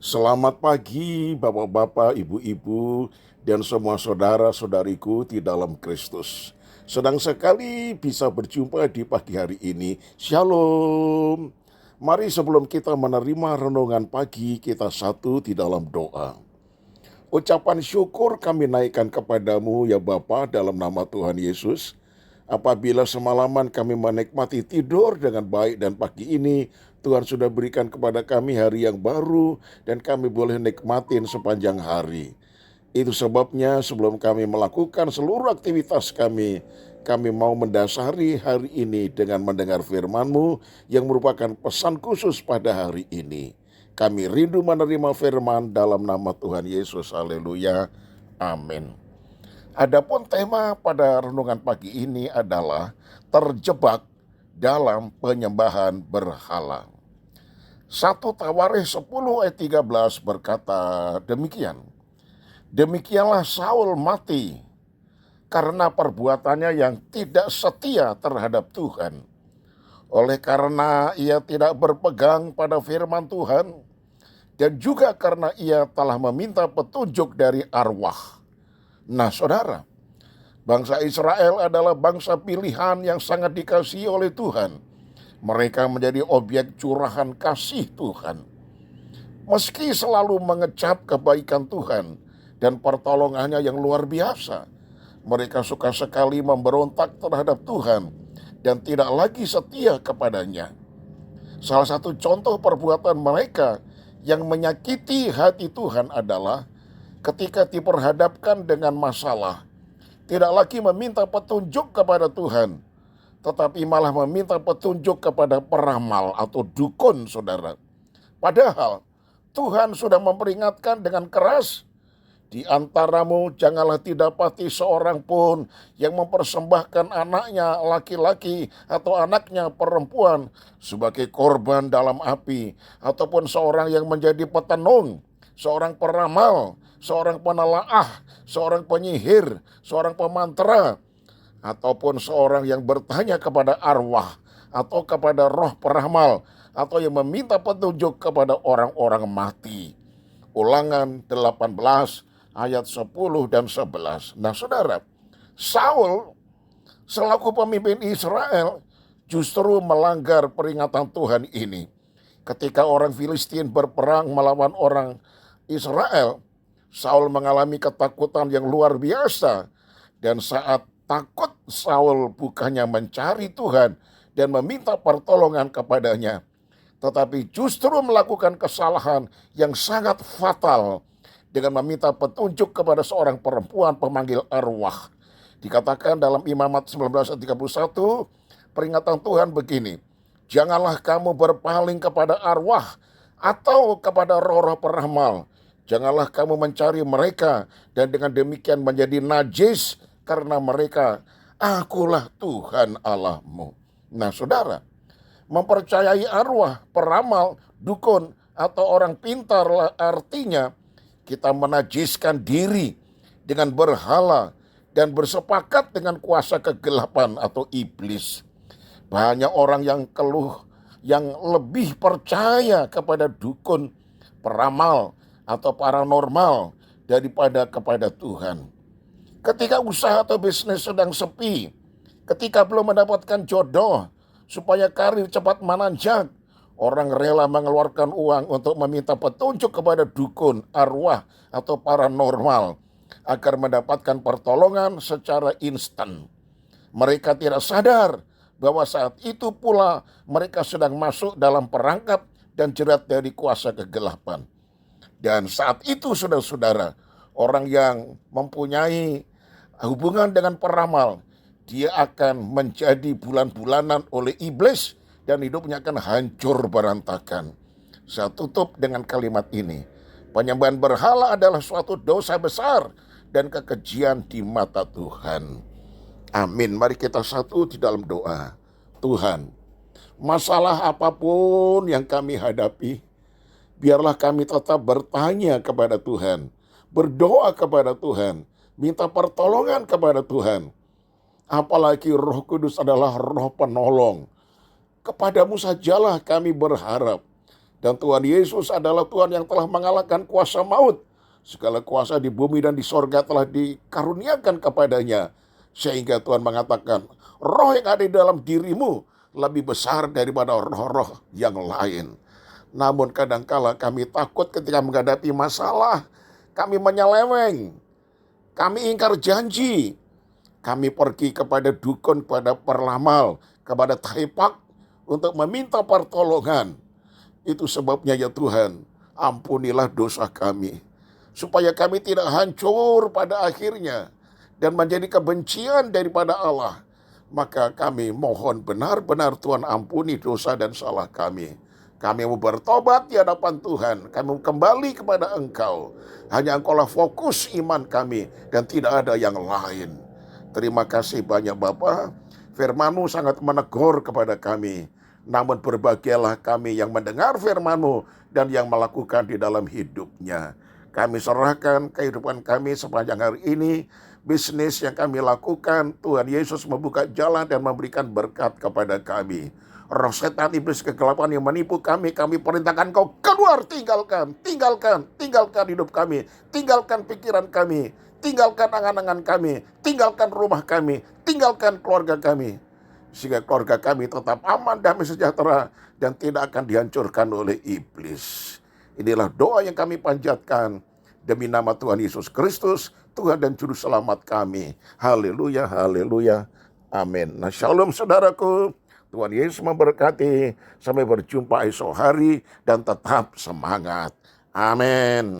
Selamat pagi Bapak-bapak, Ibu-ibu, dan semua saudara-saudariku di dalam Kristus. Senang sekali bisa berjumpa di pagi hari ini. Shalom. Mari sebelum kita menerima renungan pagi, kita satu di dalam doa. Ucapan syukur kami naikkan kepadamu ya Bapa dalam nama Tuhan Yesus. Apabila semalaman kami menikmati tidur dengan baik dan pagi ini Tuhan sudah berikan kepada kami hari yang baru dan kami boleh nikmatin sepanjang hari. Itu sebabnya sebelum kami melakukan seluruh aktivitas kami mau mendasari hari ini dengan mendengar firman-Mu yang merupakan pesan khusus pada hari ini. Kami rindu menerima firman dalam nama Tuhan Yesus. Haleluya. Amin. Adapun tema pada renungan pagi ini adalah terjebak dalam penyembahan berhala. 1 Tawarikh 10 ayat 13 berkata demikian. Demikianlah Saul mati karena perbuatannya yang tidak setia terhadap Tuhan. Oleh karena ia tidak berpegang pada firman Tuhan dan juga karena ia telah meminta petunjuk dari arwah. Nah saudara, bangsa Israel adalah bangsa pilihan yang sangat dikasihi oleh Tuhan. Mereka menjadi objek curahan kasih Tuhan. Meski selalu mengecap kebaikan Tuhan dan pertolongannya yang luar biasa, mereka suka sekali memberontak terhadap Tuhan dan tidak lagi setia kepadanya. Salah satu contoh perbuatan mereka yang menyakiti hati Tuhan adalah ketika diperhadapkan dengan masalah, tidak lagi meminta petunjuk kepada Tuhan, tetapi malah meminta petunjuk kepada peramal atau dukun, saudara. Padahal Tuhan sudah memperingatkan dengan keras, di antaramu janganlah didapati seorang pun yang mempersembahkan anaknya laki-laki atau anaknya perempuan sebagai korban dalam api, ataupun seorang yang menjadi petenung, seorang peramal, seorang penelaah, seorang penyihir, seorang pemantra, ataupun seorang yang bertanya kepada arwah atau kepada roh peramal, atau yang meminta petunjuk kepada orang-orang mati. Ulangan 18 ayat 10 dan 11. Nah saudara, Saul selaku pemimpin Israel justru melanggar peringatan Tuhan ini. Ketika orang Filistin berperang melawan orang Israel, Saul mengalami ketakutan yang luar biasa. Dan saat takut, Saul bukannya mencari Tuhan dan meminta pertolongan kepadanya, tetapi justru melakukan kesalahan yang sangat fatal dengan meminta petunjuk kepada seorang perempuan pemanggil arwah. Dikatakan dalam Imamat 19:31, peringatan Tuhan begini, janganlah kamu berpaling kepada arwah atau kepada roh-roh peramal. Janganlah kamu mencari mereka dan dengan demikian menjadi najis karena mereka, akulah Tuhan Allahmu. Nah saudara, mempercayai arwah, peramal, dukun, atau orang pintar artinya kita menajiskan diri dengan berhala dan bersepakat dengan kuasa kegelapan atau iblis. Banyak orang yang yang lebih percaya kepada dukun, peramal, atau paranormal daripada kepada Tuhan. Ketika usaha atau bisnis sedang sepi, ketika belum mendapatkan jodoh, supaya karir cepat menanjak, orang rela mengeluarkan uang untuk meminta petunjuk kepada dukun, arwah, atau paranormal agar mendapatkan pertolongan secara instan. Mereka tidak sadar bahwa saat itu pula mereka sedang masuk dalam perangkap dan jerat dari kuasa kegelapan. Dan saat itu saudara-saudara, orang yang mempunyai hubungan dengan peramal, dia akan menjadi bulan-bulanan oleh iblis dan hidupnya akan hancur berantakan. Saya tutup dengan kalimat ini. Penyembahan berhala adalah suatu dosa besar dan kekejian di mata Tuhan. Amin. Mari kita satu di dalam doa. Tuhan, masalah apapun yang kami hadapi, biarlah kami tetap bertanya kepada Tuhan, berdoa kepada Tuhan, minta pertolongan kepada Tuhan. Apalagi Roh Kudus adalah roh penolong. Kepadamu sajalah kami berharap. Dan Tuhan Yesus adalah Tuhan yang telah mengalahkan kuasa maut. Segala kuasa di bumi dan di sorga telah dikaruniakan kepadanya. Sehingga Tuhan mengatakan, roh yang ada di dalam dirimu lebih besar daripada roh-roh yang lain. Namun kadangkala kami takut ketika menghadapi masalah. Kami menyeleweng. Kami ingkar janji. Kami pergi kepada dukun, kepada peramal, kepada taipak untuk meminta pertolongan. Itu sebabnya ya Tuhan, ampunilah dosa kami, supaya kami tidak hancur pada akhirnya dan menjadi kebencian daripada Allah. Maka kami mohon benar-benar Tuhan ampuni dosa dan salah kami. Kami mau bertobat di hadapan Tuhan. Kami mau kembali kepada Engkau. Hanya Engkaulah fokus iman kami dan tidak ada yang lain. Terima kasih banyak Bapa. Firman-Mu sangat menegur kepada kami. Namun berbahagialah kami yang mendengar firman-Mu dan yang melakukan di dalam hidupnya. Kami serahkan kehidupan kami sepanjang hari ini. Bisnis yang kami lakukan, Tuhan Yesus membuka jalan dan memberikan berkat kepada kami. Roh setan, iblis, kegelapan yang menipu kami perintahkan Kau keluar, tinggalkan hidup kami, tinggalkan pikiran kami, tinggalkan angan-angan kami, tinggalkan rumah kami, tinggalkan keluarga kami. Sehingga keluarga kami tetap aman, damai, sejahtera, dan tidak akan dihancurkan oleh iblis. Inilah doa yang kami panjatkan demi nama Tuhan Yesus Kristus, Tuhan dan Juru Selamat kami. Haleluya, haleluya, amin. Nah, shalom saudaraku. Tuhan Yesus memberkati. Sampai berjumpa esok hari dan tetap semangat. Amin.